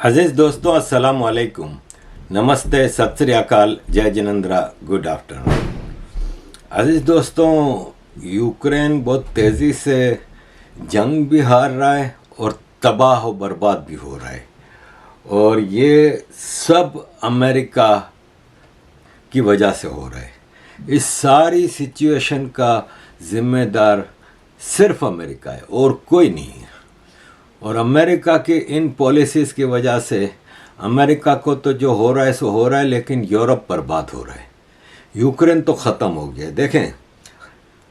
अजीज़ दोस्तों, अस्सलाम वालेकुम, नमस्ते, सत श्री अकाल, जय जिनेंद्रा, गुड आफ्टरनून। अजीज़ दोस्तों, यूक्रेन बहुत तेज़ी से जंग भी हार रहा है और तबाह और बर्बाद भी हो रहा है, और ये सब अमेरिका की वजह से हो रहा है। इस सारी सिचुएशन का ज़िम्मेदार सिर्फ अमेरिका है और कोई नहीं है। और अमेरिका के इन पॉलिसीज़ की वजह से अमेरिका को तो जो हो रहा है सो हो रहा है, लेकिन यूरोप बर्बाद हो रहा है। यूक्रेन तो ख़त्म हो गया। देखें,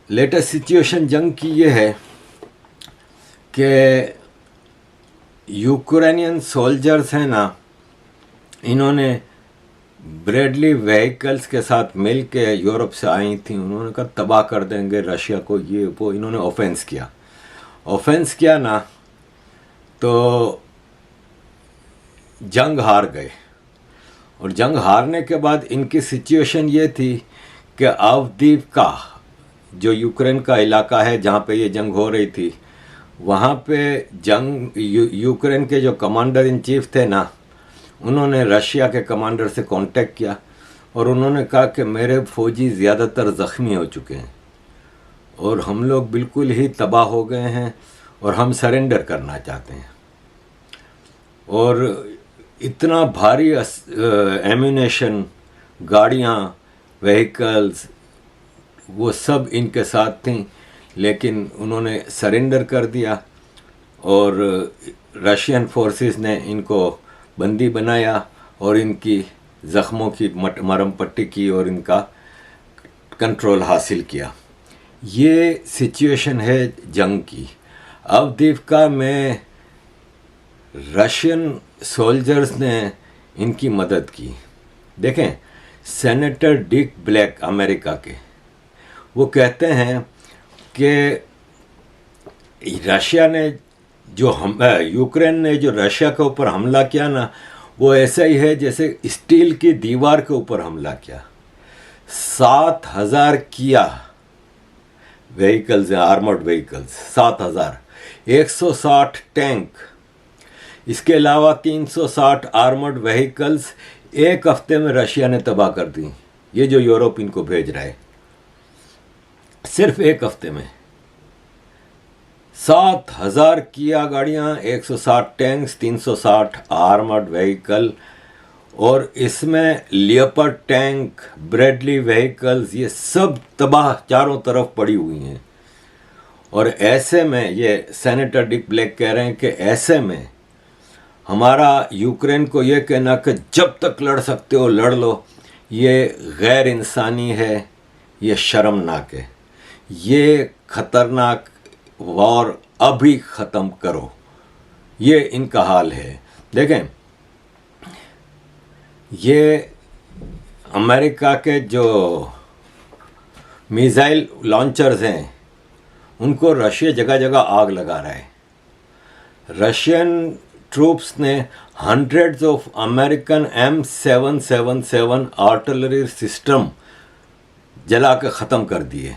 लेटेस्ट सिचुएशन जंग की ये है कि यूक्रेनियन सोल्जर्स हैं ना, इन्होंने ब्रेडली व्हीकल्स के साथ मिल के यूरोप से आई थी। उन्होंने कहा तबाह कर देंगे रशिया को, ये वो। इन्होंने ऑफेंस किया ना, तो जंग हार गए। और जंग हारने के बाद इनकी सिचुएशन ये थी कि अवदीव्का, जो यूक्रेन का इलाका है जहाँ पे ये जंग हो रही थी, वहाँ पे यूक्रेन के जो कमांडर इन चीफ थे ना, उन्होंने रशिया के कमांडर से कांटेक्ट किया और उन्होंने कहा कि मेरे फौजी ज़्यादातर ज़ख्मी हो चुके हैं और हम लोग बिल्कुल ही तबाह हो गए हैं और हम सरेंडर करना चाहते हैं। और इतना भारी एम्यूनेशन, गाड़ियाँ, व्हीकल्स, वो सब इनके साथ थी, लेकिन उन्होंने सरेंडर कर दिया और रशियन फोर्सेस ने इनको बंदी बनाया और इनकी ज़ख्मों की मरहम पट्टी की और इनका कंट्रोल हासिल किया। ये सिचुएशन है जंग की। अवदीव्का में रशियन सोल्जर्स ने इनकी मदद की। देखें, सेनेटर डिक ब्लैक अमेरिका के, वो कहते हैं कि रशिया ने यूक्रेन ने जो रशिया के ऊपर हमला किया ना, वो ऐसा ही है जैसे स्टील की दीवार के ऊपर हमला किया। 7,000 किया व्हीकल्स, आर्मर्ड व्हीकल्स 7,000, 160 टैंक, इसके अलावा 360 आर्मर्ड व्हीकल्स एक हफ्ते में रशिया ने तबाह कर दी। ये जो यूरोप इनको भेज रहा है, सिर्फ एक हफ्ते में 7,000 किया गाड़ियाँ, 160 टैंक्स, 360 आर्मर्ड व्हीकल, और इसमें लियोपार्ड टैंक, ब्रेडली व्हीकल्स, ये सब तबाह चारों तरफ पड़ी हुई हैं। और ऐसे में ये सेनेटर डिक ब्लैक कह रहे हैं कि ऐसे में हमारा यूक्रेन को ये कहना कि जब तक लड़ सकते हो लड़ लो, ये गैर इंसानी है, ये शर्मनाक है। ये ख़तरनाक वॉर अभी ख़त्म करो, ये इनका हाल है। देखें, ये अमेरिका के जो मिसाइल लॉन्चर्स हैं, उनको रशिया जगह जगह आग लगा रहा है। रशियन ट्रूप्स ने hundreds of American M777 artillery system जला के ख़त्म कर दिए।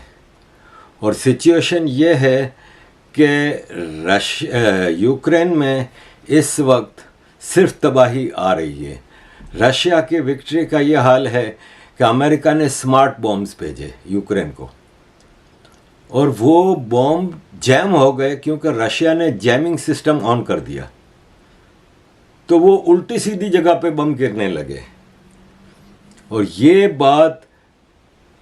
और सिचुएशन ये है कि यूक्रेन में इस वक्त सिर्फ तबाही आ रही है। रशिया की विक्ट्री का ये हाल है कि अमेरिका ने स्मार्ट बॉम्ब्स भेजे यूक्रेन को, और वो बॉम्ब जैम हो गए क्योंकि रशिया ने जैमिंग सिस्टम ऑन कर दिया, तो वो उल्टी सीधी जगह पे बम गिरने लगे। और ये बात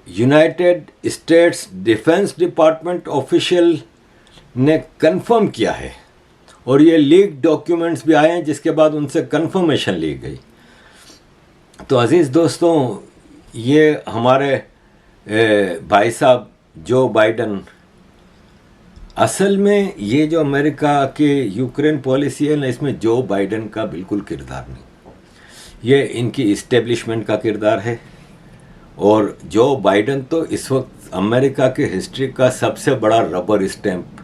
United states defence department official ने कंफर्म किया है, और ये लीक डॉक्यूमेंट्स भी आए हैं जिसके बाद उनसे कंफर्मेशन ली गई। तो अजीज़ दोस्तों, ये हमारे भाई साहब जो बाइडन, असल में ये जो अमेरिका की यूक्रेन पॉलिसी है ना, इसमें जो बाइडन का बिल्कुल किरदार नहीं, ये इनकी इस्टेब्लिशमेंट का किरदार है। और जो बाइडन तो इस वक्त अमेरिका की हिस्ट्री का सबसे बड़ा रबर स्टैम्प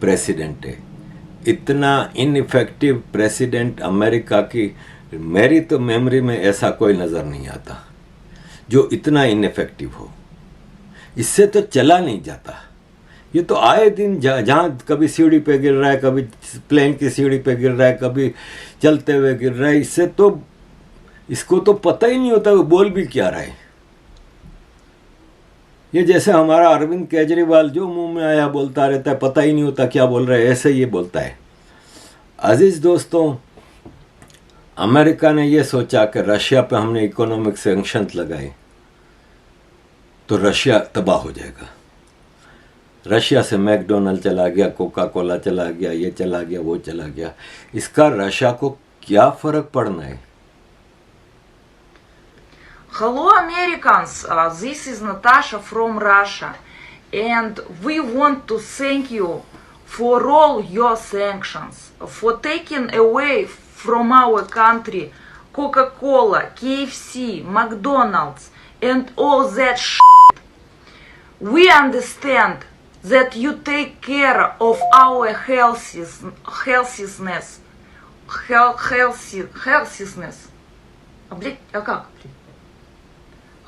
प्रेसिडेंट है। इतना इनइफेक्टिव प्रेसिडेंट अमेरिका की मेरी तो मेमोरी में ऐसा कोई नज़र नहीं आता जो इतना इनइफेक्टिव हो। इससे तो चला नहीं जाता। ये तो आए दिन जहाँ कभी सीढ़ी पे गिर रहा है, कभी प्लेन की सीढ़ी पे गिर रहा है, कभी चलते हुए गिर रहा है। इससे तो इसको तो पता ही नहीं होता वो बोल भी क्या रहा है। ये जैसे हमारा अरविंद केजरीवाल जो मुंह में आया बोलता रहता है, पता ही नहीं होता क्या बोल रहा है, ऐसे ये बोलता है। अजीज दोस्तों, अमेरिका ने ये सोचा कि रशिया पे हमने इकोनॉमिक सैंक्शंस लगाए तो रशिया तबाह हो जाएगा। रशिया से मैकडोनल्ड चला गया, कोका कोला चला गया, ये चला गया, वो चला गया। इसका रशिया को क्या फर्क पड़ना है? Hello Americans, this is Natasha from Russia, and we want to thank you for all your sanctions, for taking away from our country Coca-Cola, KFC, McDonald's, and all that shit. We understand that you take care of our healthiness.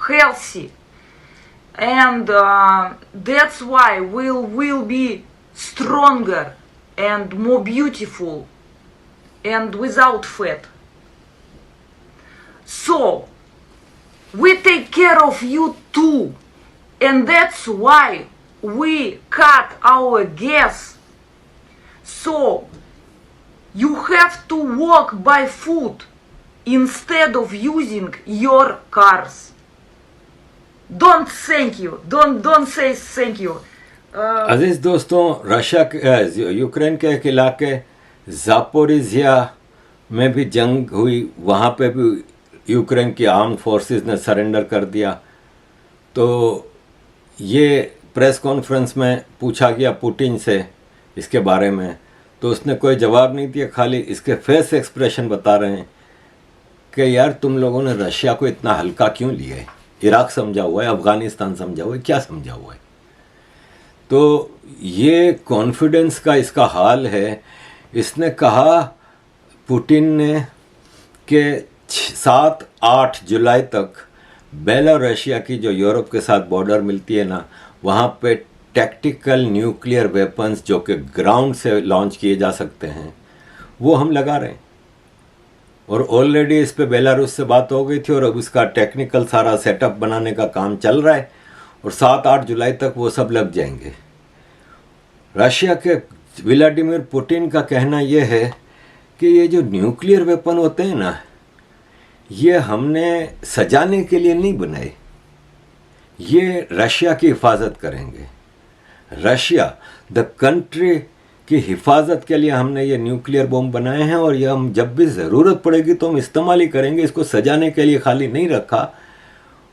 Healthy, and that's why we will be stronger and more beautiful and without fat. So we take care of you too, and that's why we cut our gas. So you have to walk by foot instead of using your cars. Don't thank you. Don't say thank you. अजीज दोस्तों, Russia के Ukraine के एक इलाके ज़ापोरिजिया में भी जंग हुई, वहाँ पे भी यूक्रेन की आर्म फोर्सेस ने सरेंडर कर दिया। तो ये प्रेस कॉन्फ्रेंस में पूछा गया पुतिन से इसके बारे में, तो उसने कोई जवाब नहीं दिया, खाली इसके फेस एक्सप्रेशन बता रहे हैं कि यार तुम लोगों ने रशिया को इतना हल्का क्यों लिया है। इराक समझा हुआ है, अफ़गानिस्तान समझा हुआ है, क्या समझा हुआ है। तो ये कॉन्फिडेंस का इसका हाल है। इसने कहा पुतिन ने कि 7-8 जुलाई तक बेलारूसिया की जो यूरोप के साथ बॉर्डर मिलती है ना, वहाँ पे टैक्टिकल न्यूक्लियर वेपन्स जो कि ग्राउंड से लॉन्च किए जा सकते हैं वो हम लगा रहे हैं। और ऑलरेडी इस पे बेलारूस से बात हो गई थी और अब उसका टेक्निकल सारा सेटअप बनाने का काम चल रहा है और 7-8 जुलाई तक वो सब लग जाएंगे। रशिया के व्लादिमीर पुतिन का कहना यह है कि ये जो न्यूक्लियर वेपन होते हैं ना, ये हमने सजाने के लिए नहीं बनाए, ये रशिया की हिफाजत करेंगे। रशिया द कंट्री की हिफाजत के लिए हमने ये न्यूक्लियर बम बनाए हैं और ये हम जब भी ज़रूरत पड़ेगी तो हम इस्तेमाल ही करेंगे, इसको सजाने के लिए खाली नहीं रखा।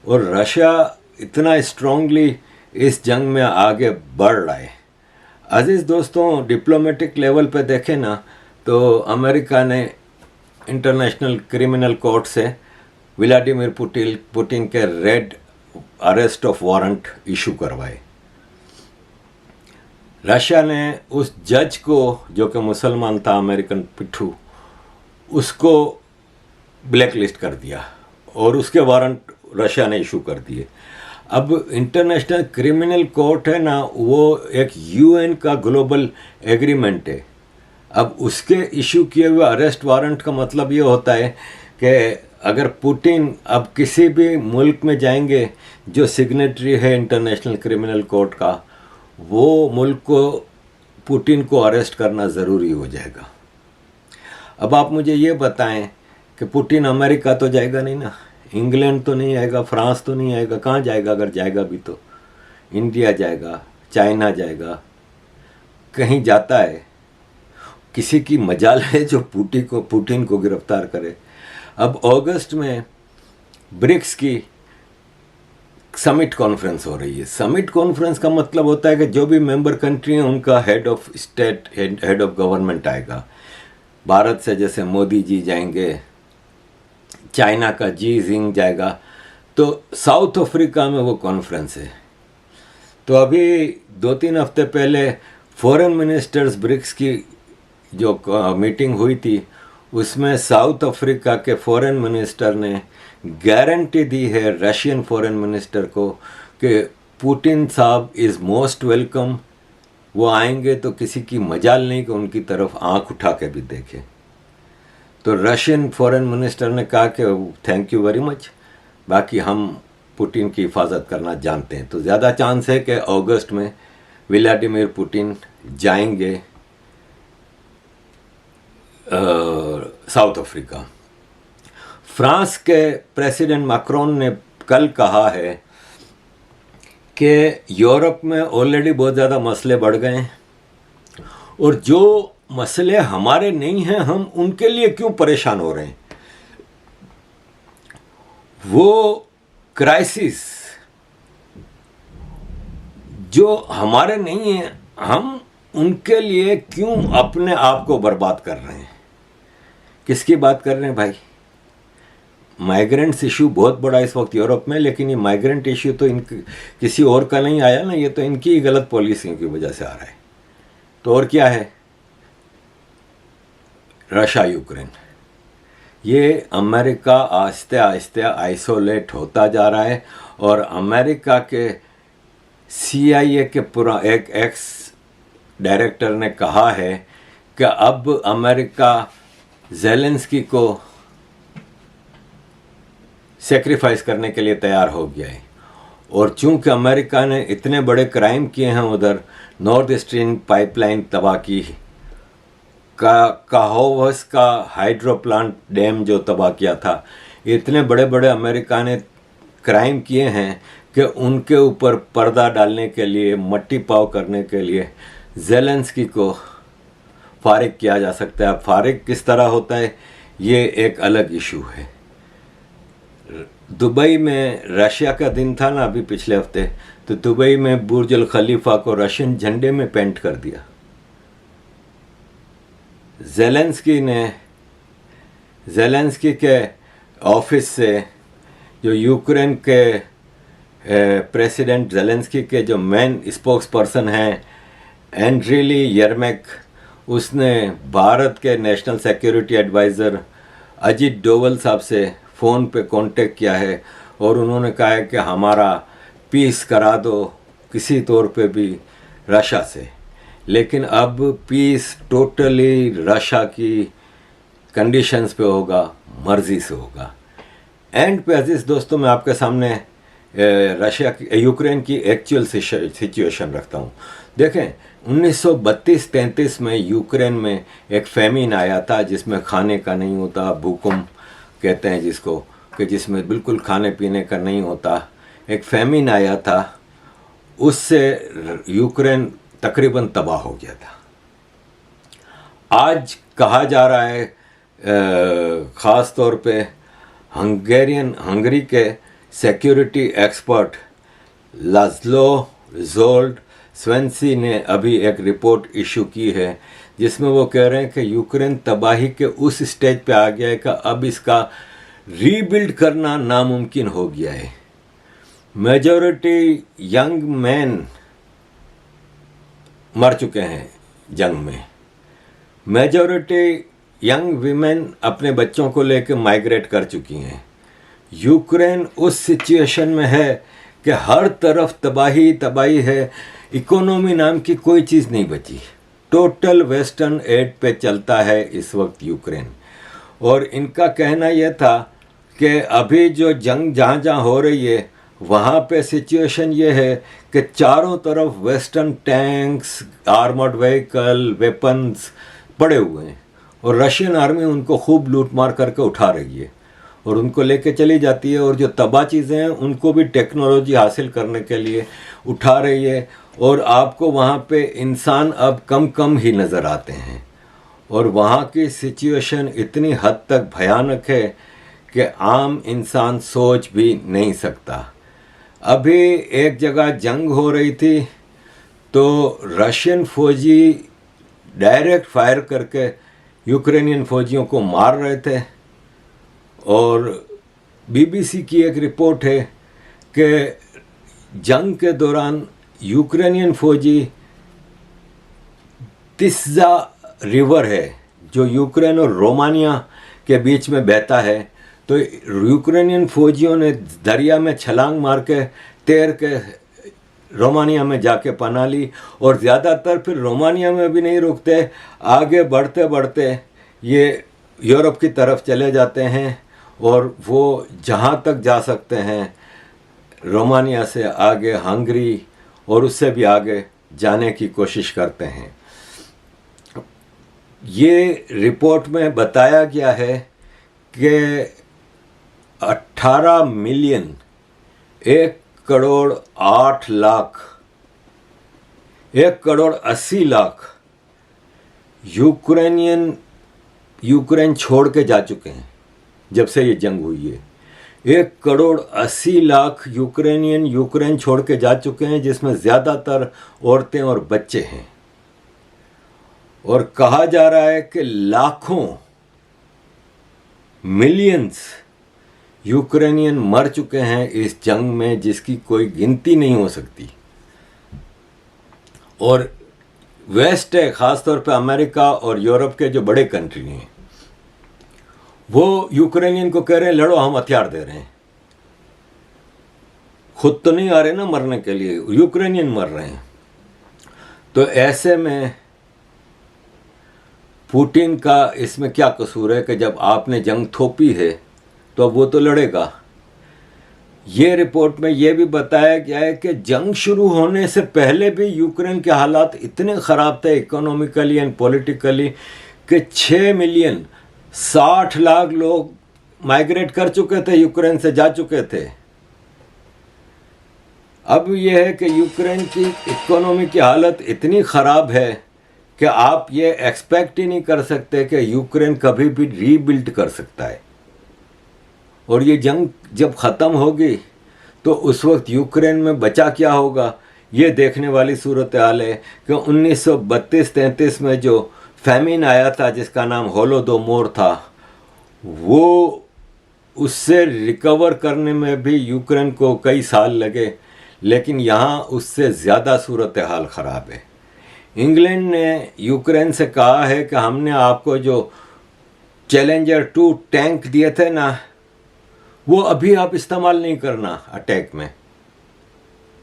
और रशिया इतना स्ट्रांगली इस जंग में आगे बढ़ रहा है। अजीज़ दोस्तों, डिप्लोमेटिक लेवल पे देखें ना तो अमेरिका ने इंटरनेशनल क्रिमिनल कोर्ट से व्लादिमीर पुतिन के red arrest of warrant issue करवाए। रशिया ने उस जज को जो कि मुसलमान था, अमेरिकन पिट्ठू, उसको ब्लैक लिस्ट कर दिया और उसके वारंट रशिया ने इशू कर दिए। अब इंटरनेशनल क्रिमिनल कोर्ट है ना, वो एक यूएन का ग्लोबल एग्रीमेंट है। अब उसके इशू किए हुए अरेस्ट वारंट का मतलब ये होता है कि अगर पुतिन अब किसी भी मुल्क में जाएंगे जो सिग्नेटरी है इंटरनेशनल क्रिमिनल कोर्ट का, वो मुल्क को पुतिन को अरेस्ट करना ज़रूरी हो जाएगा। अब आप मुझे ये बताएं कि पुतिन अमेरिका तो जाएगा नहीं ना, इंग्लैंड तो नहीं आएगा, फ्रांस तो नहीं आएगा, कहाँ जाएगा? अगर जाएगा भी तो इंडिया जाएगा, चाइना जाएगा, कहीं जाता है? किसी की मजाल है जो पुतिन को गिरफ्तार करे? अब अगस्त में ब्रिक्स की समिट कॉन्फ्रेंस हो रही है। समिट कॉन्फ्रेंस का मतलब होता है कि जो भी मेंबर कंट्री हैं उनका head of state, head of government आएगा। भारत से जैसे मोदी जी जाएंगे, चाइना का जी जिंग जाएगा, तो साउथ अफ्रीका में वो कॉन्फ्रेंस है। तो अभी 2-3 हफ्ते पहले फॉरेन मिनिस्टर्स ब्रिक्स की जो मीटिंग हुई थी, उसमें साउथ अफ्रीका के फॉरेन मिनिस्टर ने गारंटी दी है रशियन फॉरेन मिनिस्टर को कि पुतिन साहब इज़ मोस्ट वेलकम वो आएंगे तो किसी की मजाल नहीं कि उनकी तरफ आंख उठा के भी देखें। तो रशियन फॉरेन मिनिस्टर ने कहा कि थैंक यू वेरी मच, बाकी हम पुतिन की हिफाजत करना जानते हैं। तो ज़्यादा चांस है कि अगस्त में व्लादिमीर पुतिन जाएंगे साउथ अफ्रीका। फ्रांस के प्रेसिडेंट मैक्रोन ने कल कहा है कि यूरोप में ऑलरेडी बहुत ज़्यादा मसले बढ़ गए हैं और जो मसले हमारे नहीं हैं हम उनके लिए क्यों परेशान हो रहे हैं। वो क्राइसिस जो हमारे नहीं है हम उनके लिए क्यों अपने आप को बर्बाद कर रहे हैं। किसकी बात कर रहे हैं भाई? माइग्रेंट्स इशू बहुत बड़ा इस वक्त यूरोप में, लेकिन ये माइग्रेंट इशू तो किसी और का नहीं आया ना, ये तो इनकी ही गलत पॉलिसियों की वजह से आ रहा है। तो और क्या है? रशिया यूक्रेन, ये अमेरिका आहिस्ते आहिस्ते आइसोलेट होता जा रहा है और अमेरिका के CIA के पूरा एक एक्स डायरेक्टर ने कहा है कि अब अमेरिका ज़ेलेंस्की को सेक्रीफाइस करने के लिए तैयार हो गया है। और चूंकि अमेरिका ने इतने बड़े क्राइम किए हैं, उधर नॉर्थ स्ट्रीम पाइपलाइन तबाह की, काहोवस का हाइड्रो प्लांट डैम जो तबाह किया था, इतने बड़े बड़े अमेरिका ने क्राइम किए हैं कि उनके ऊपर पर्दा डालने के लिए, मट्टी पाव करने के लिए ज़ेलेंस्की को फारिग किया जा सकता है। अब फारिग किस तरह होता है ये एक अलग इशू है। दुबई में रशिया का दिन था ना अभी पिछले हफ्ते, तो दुबई में बुर्ज अल खलीफा को रशियन झंडे में पेंट कर दिया। ज़ेलेंस्की के ऑफिस से जो यूक्रेन के प्रेसिडेंट ज़ेलेंस्की के जो मेन स्पोक्स पर्सन हैं एंड्रीली यर्मेक, उसने भारत के national security adviser Ajit Doval साहब से फ़ोन पे कांटेक्ट किया है और उन्होंने कहा है कि हमारा पीस करा दो किसी तौर पे भी रशिया से। लेकिन अब पीस टोटली रशिया की कंडीशंस पे होगा, मर्जी से होगा। एंड पे अजीज़ दोस्तों, मैं आपके सामने यूक्रेन की एक्चुअल सिचुएशन रखता हूँ। देखें, 1932-33 में यूक्रेन में एक फेमिन आया था जिसमें खाने का नहीं होता, भूकंप कहते हैं जिसको, कि जिसमें बिल्कुल खाने पीने का नहीं होता। एक फेमिन आया था, उससे यूक्रेन तकरीबन तबाह हो गया था। आज कहा जा रहा है ख़ास तौर पे हंगरी के सिक्योरिटी एक्सपर्ट लाज़लो ज़ोल्ड स्वेंसी ने अभी एक रिपोर्ट इशू की है जिसमें वो कह रहे हैं कि यूक्रेन तबाही के उस स्टेज पे आ गया है कि अब इसका रीबिल्ड करना नामुमकिन हो गया है। मेजॉरिटी यंग मैन मर चुके हैं जंग में, मेजॉरिटी यंग वीमेन अपने बच्चों को लेकर माइग्रेट कर चुकी हैं। यूक्रेन उस सिचुएशन में है कि हर तरफ तबाही तबाही है, इकोनॉमी नाम की कोई चीज़ नहीं बची, टोटल वेस्टर्न एड पे चलता है इस वक्त यूक्रेन। और इनका कहना यह था कि अभी जो जंग जहाँ जहाँ हो रही है वहाँ पे सिचुएशन ये है कि चारों तरफ western tanks, armoured vehicle, weapons पड़े हुए हैं और रशियन आर्मी उनको खूब लूट मार करके उठा रही है और उनको लेके चली जाती है। और जो तबाह चीज़ें हैं उनको भी टेक्नोलॉजी हासिल करने के लिए उठा रही है और आपको वहाँ पे इंसान अब कम कम ही नज़र आते हैं। और वहाँ की सिचुएशन इतनी हद तक भयानक है कि आम इंसान सोच भी नहीं सकता। अभी एक जगह जंग हो रही थी तो रशियन फौजी डायरेक्ट फायर करके यूक्रेनियन फौजियों को मार रहे थे। और BBC की एक रिपोर्ट है कि जंग के दौरान यूक्रेनियन फौजी तिस्जा रिवर है जो यूक्रेन और रोमानिया के बीच में बहता है, तो यूक्रेनियन फौजियों ने दरिया में छलांग मार के तैर के रोमानिया में जाके पनाह ली, और ज़्यादातर फिर रोमानिया में भी नहीं रुकते, आगे बढ़ते बढ़ते ये यूरोप की तरफ चले जाते हैं, और वो जहाँ तक जा सकते हैं रोमानिया से आगे हंगरी और उससे भी आगे जाने की कोशिश करते हैं। ये रिपोर्ट में बताया गया है कि 18 मिलियन 1 करोड़ 8 लाख 1 करोड़ 80 लाख यूक्रेन छोड़ के जा चुके हैं जब से ये जंग हुई है। 1 करोड़ 80 लाख यूक्रेन छोड़ के जा चुके हैं, जिसमें ज़्यादातर औरतें और बच्चे हैं। और कहा जा रहा है कि लाखों मिलियंस यूक्रेनियन मर चुके हैं इस जंग में, जिसकी कोई गिनती नहीं हो सकती। और वेस्ट है, ख़ासतौर पे अमेरिका और यूरोप के जो बड़े कंट्री हैं, वो यूक्रेनियन को कह रहे हैं लड़ो, हम हथियार दे रहे हैं। खुद तो नहीं आ रहे ना मरने के लिए, यूक्रेनियन मर रहे हैं। तो ऐसे में पुतिन का इसमें क्या कसूर है कि जब आपने जंग थोपी है तो अब वो तो लड़ेगा। ये रिपोर्ट में ये भी बताया गया है कि जंग शुरू होने से पहले भी यूक्रेन के हालात इतने ख़राब थे इकोनॉमिकली एंड पॉलिटिकली कि 6 मिलियन 60 लाख लोग माइग्रेट कर चुके थे, यूक्रेन से जा चुके थे। अब यह है कि यूक्रेन की इकोनॉमी की हालत इतनी ख़राब है कि आप ये एक्सपेक्ट ही नहीं कर सकते कि यूक्रेन कभी भी रीबिल्ड कर सकता है। और ये जंग जब ख़त्म होगी तो उस वक्त यूक्रेन में बचा क्या होगा, ये देखने वाली सूरत हाल है कि 1932-33 में जो फैमिन आया था जिसका नाम होलोडोमोर था, वो उससे रिकवर करने में भी यूक्रेन को कई साल लगे, लेकिन यहाँ उससे ज़्यादा सूरत हाल ख़राब है। इंग्लैंड ने यूक्रेन से कहा है कि हमने आपको जो चैलेंजर 2 टैंक दिए थे ना, वो अभी आप इस्तेमाल नहीं करना अटैक में,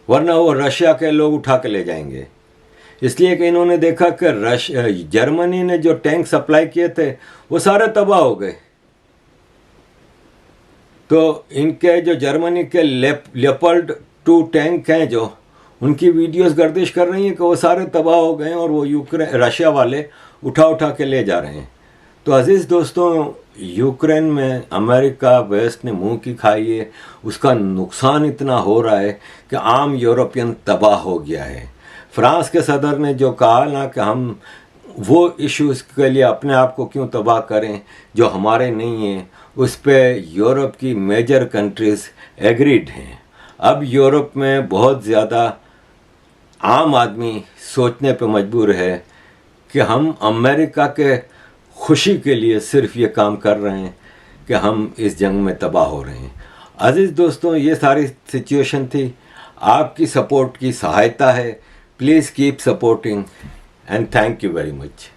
वरना वो रशिया के लोग उठा के ले जाएंगे। इसलिए कि इन्होंने देखा कि जर्मनी ने जो टैंक सप्लाई किए थे वो सारे तबाह हो गए। तो इनके जो जर्मनी के लेपर्ड 2 टैंक हैं, जो उनकी वीडियोस गर्दिश कर रही हैं कि वो सारे तबाह हो गए और वो रशिया वाले उठा के ले जा रहे हैं। तो अज़ीज़ दोस्तों, यूक्रेन में अमेरिका वेस्ट ने मुंह की खाई है, उसका नुकसान इतना हो रहा है कि आम यूरोपियन तबाह हो गया है। फ्रांस के सदर ने जो कहा ना कि हम वो इश्यूज़ के लिए अपने आप को क्यों तबाह करें जो हमारे नहीं हैं, उस पर यूरोप की मेजर कंट्रीज़ एग्रीड हैं। अब यूरोप में बहुत ज़्यादा आम आदमी सोचने पर मजबूर है कि हम अमेरिका के खुशी के लिए सिर्फ ये काम कर रहे हैं कि हम इस जंग में तबाह हो रहे हैं। अज़ीज़ दोस्तों, ये सारी सिचुएशन थी। आपकी सपोर्ट की सहायता है। Please keep supporting and thank you very much.